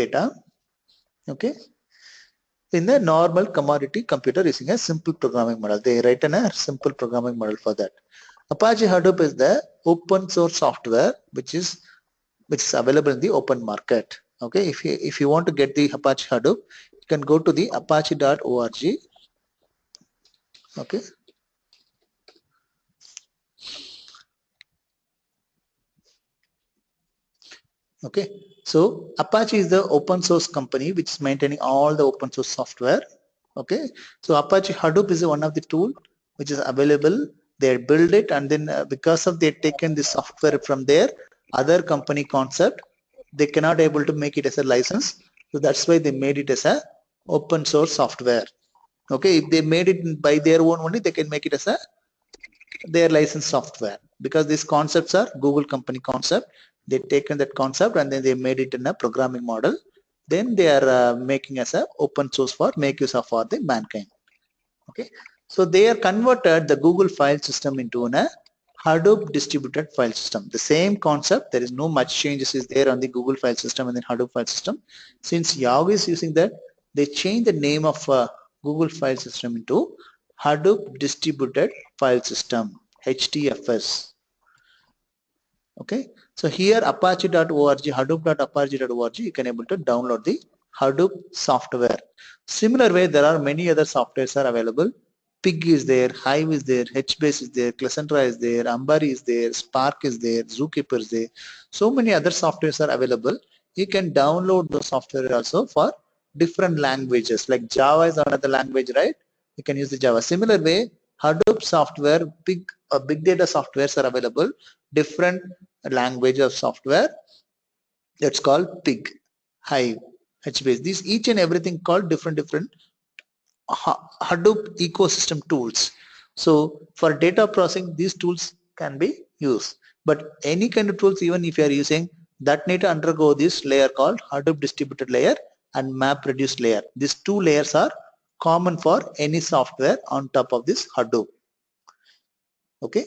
data, okay, in the normal commodity computer using a simple programming model. They write in a simple programming model for that. Apache Hadoop is the open source software which is available in the open market. Okay, if you want to get the Apache Hadoop, you can go to the apache.org. Okay. Okay, so Apache is the open source company which is maintaining all the open source software. Okay, so Apache Hadoop is one of the tool which is available. They build it, and then because of they taken the software from their other company concept, they cannot able to make it as a license. So that's why they made it as a open source software. Okay, if they made it by their own only, they can make it as a their licensed software, because these concepts are Google company concept. They taken that concept and then they made it in a programming model. Then they are making as a open source for make use of for the mankind. Okay, so they are converted the Google file system into a Hadoop distributed file system. The same concept, there is no much changes is there on the Google file system and then Hadoop file system. Since Yahoo is using that, they change the name of Google file system into Hadoop distributed file system, HDFS. Okay, so here apache.org, hadoop.apache.org, you can able to download the Hadoop software. Similar way, there are many other softwares are available. Pig is there, Hive is there, HBase is there, Cassandra is there, Ambari is there, Spark is there, Zookeeper is there. So many other softwares are available. You can download the software also for different languages, like Java is another language, right? You can use the Java. Similar way, Hadoop software, big data softwares are available, different language of software. That's called Pig, Hive, HBase. These each and everything called different Hadoop ecosystem tools. So for data processing, these tools can be used. But any kind of tools, even if you are using, that need to undergo this layer called Hadoop distributed layer and MapReduce layer. These two layers are common for any software on top of this Hadoop. Okay.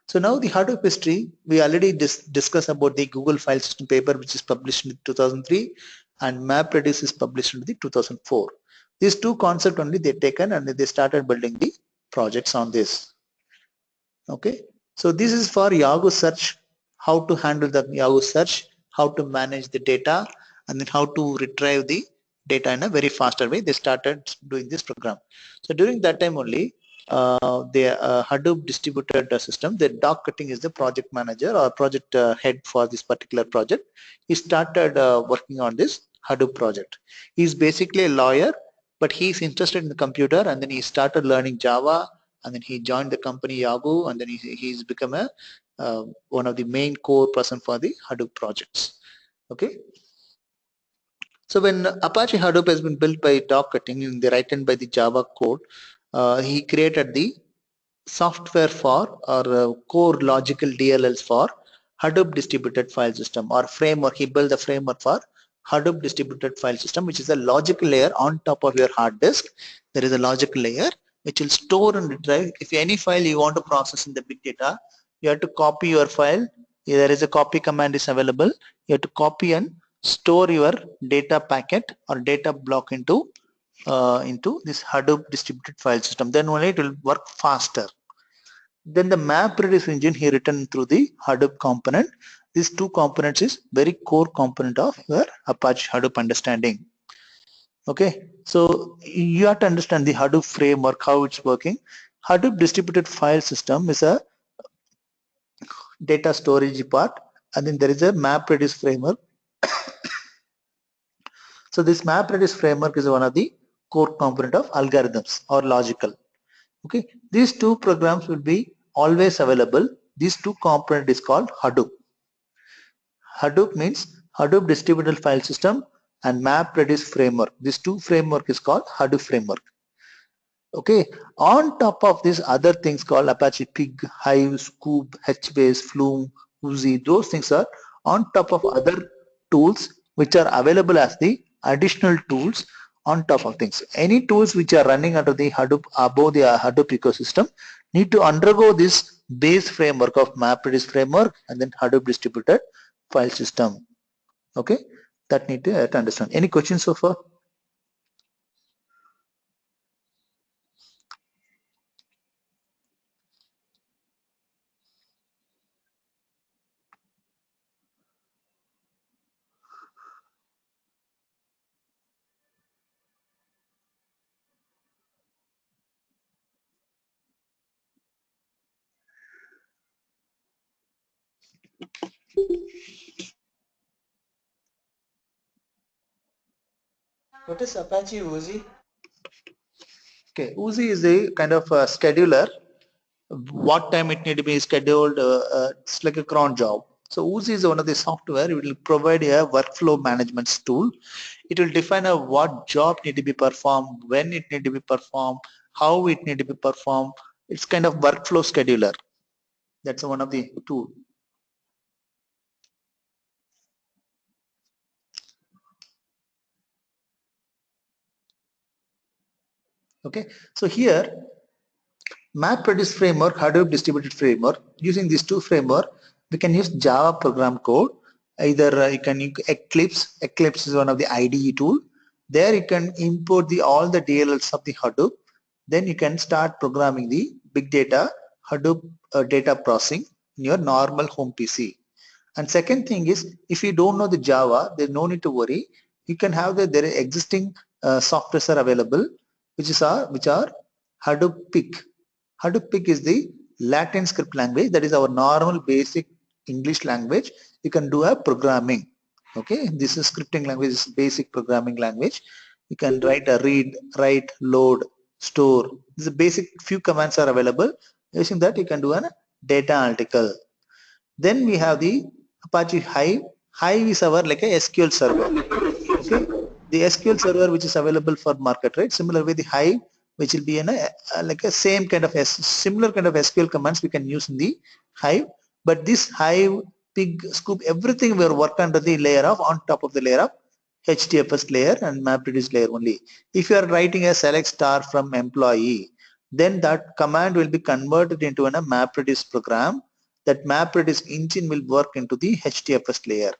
So now the Hadoop history, we already discussed about the Google file system paper which is published in 2003 and MapReduce is published in the 2004. These two concepts only they taken and they started building the projects on this. Okay, so this is for Yahoo search, how to handle the Yahoo search, how to manage the data, and then how to retrieve the data in a very faster way. They started doing this program. So during that time only, the Hadoop distributed system, the Doc Cutting is the project manager or project head for this particular project. He started working on this Hadoop project. He's basically a lawyer, but he's interested in the computer, and then he started learning Java, and then he joined the company Yahoo, and then he's become a one of the main core person for the Hadoop projects. Okay. So when Apache Hadoop has been built by Doc Cutting and they written by the Java code, he created the software for or core logical DLLs for Hadoop distributed file system or framework. He built the framework for Hadoop distributed file system, which is a logical layer on top of your hard disk. There is a logical layer which will store and retrieve. If any file you want to process in the big data, you have to copy your file. There is a copy command is available. You have to copy and store your data packet or data block into this Hadoop distributed file system. Then only it will work faster. Then the MapReduce engine he written through the Hadoop component. These two components is very core component of your Apache Hadoop understanding. Okay, so you have to understand the Hadoop framework, how it's working. Hadoop distributed file system is a data storage part, and then there is a MapReduce framework. So this MapReduce framework is one of the core component of algorithms or logical. Okay, these two programs will be always available. These two component is called Hadoop. Hadoop means Hadoop distributed file system and MapReduce framework. These two framework is called Hadoop framework. Okay, on top of this other things called Apache Pig, Hive, Scoop, HBase, Flume, Uzi, those things are on top of other tools which are available as the additional tools on top of things. Any tools which are running under the Hadoop above the Hadoop ecosystem need to undergo this base framework of MapReduce framework and then Hadoop distributed file system. Okay, That need to understand. Any questions so far? What is Apache Uzi? Okay, Uzi is a kind of a scheduler. What time it need to be scheduled, it's like a cron job. So Uzi is one of the software. It will provide a workflow management tool. It will define what job need to be performed, when it need to be performed, how it need to be performed. It's kind of workflow scheduler. That's one of the tool. Okay, so here MapReduce framework, Hadoop distributed framework. Using these two framework, we can use Java program code. Either you can use Eclipse. Eclipse is one of the IDE tool. There you can import all the DLLs of the Hadoop. Then you can start programming the big data Hadoop data processing in your normal home PC. And second thing is, if you don't know the Java, there's no need to worry. You can have there are existing softwares are available, which are Hadoop Pick. Hadoop Pick is the Latin script language. That is our normal basic English language. You can do a programming. Okay, this is scripting language, is basic programming language. You can write a read, write, load, store. These basic few commands are available. Using that, you can do a data analytical. Then we have the Apache Hive. Hive is our like a SQL server. Okay, the SQL server which is available for market, right? Similar way the Hive, which will be in a like a same kind of similar kind of SQL commands we can use in the Hive. But this Hive, Pig, Scoop, everything will work under the layer of on top of the layer of HDFS layer and MapReduce layer only. If you are writing a select star from employee, then that command will be converted into a MapReduce program. That MapReduce engine will work into the HDFS layer.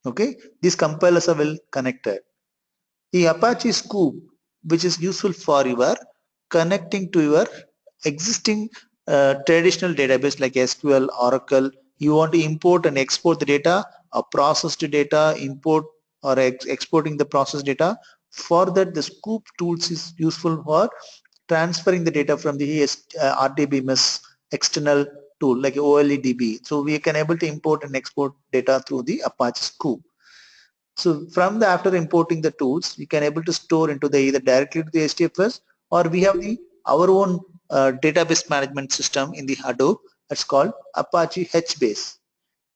Okay, these compilers are well connected. The Apache Scoop, which is useful for your connecting to your existing traditional database like SQL, Oracle. You want to import and export the data, or processed data, import or exporting the processed data. For that, the Scoop tools is useful for transferring the data from the RDBMS external tool like OLEDB. So we can able to import and export data through the Apache Scoop. So from the after importing the tools, we can able to store into the either directly to the HDFS, or we have the our own database management system in the Hadoop. That's called Apache HBase.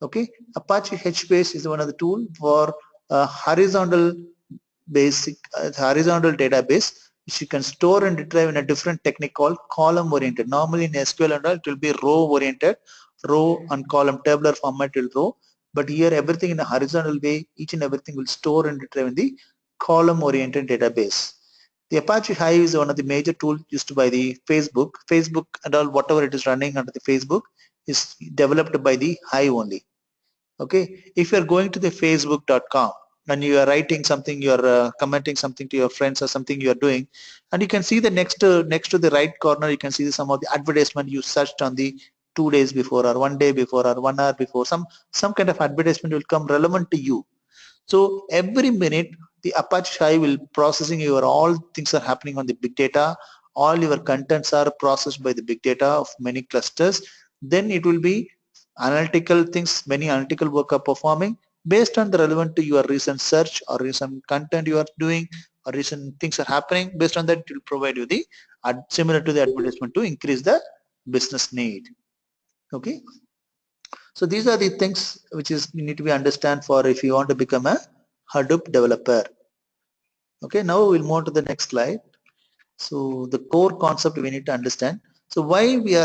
Okay, Apache HBase is one of the tool for horizontal horizontal database which you can store and retrieve in a different technique called column oriented. Normally in SQL and all it will be row oriented, row and column tabular format will row, but here everything in a horizontal way, each and everything will store and retrieve in the column oriented database. The Apache Hive is one of the major tools used by the Facebook. Facebook and all whatever it is running under the Facebook is developed by the Hive only. Okay, if you're going to the facebook.com and you are writing something, you are commenting something to your friends or something you are doing, and you can see the next to the right corner, you can see some of the advertisement you searched on the 2 days before or 1 day before or 1 hour before. Some kind of advertisement will come relevant to you. So every minute the Apache Hive will processing your all things are happening on the big data. All your contents are processed by the big data of many clusters. Then it will be analytical things, many analytical work are performing based on the relevant to your recent search or recent content you are doing or recent things are happening. Based on that, it will provide you the similar to the advertisement to increase the business need. Okay. So these are the things which is you need to be understand for if you want to become a Hadoop developer. Okay, now we'll move to the next slide. So the core concept we need to understand. So why we are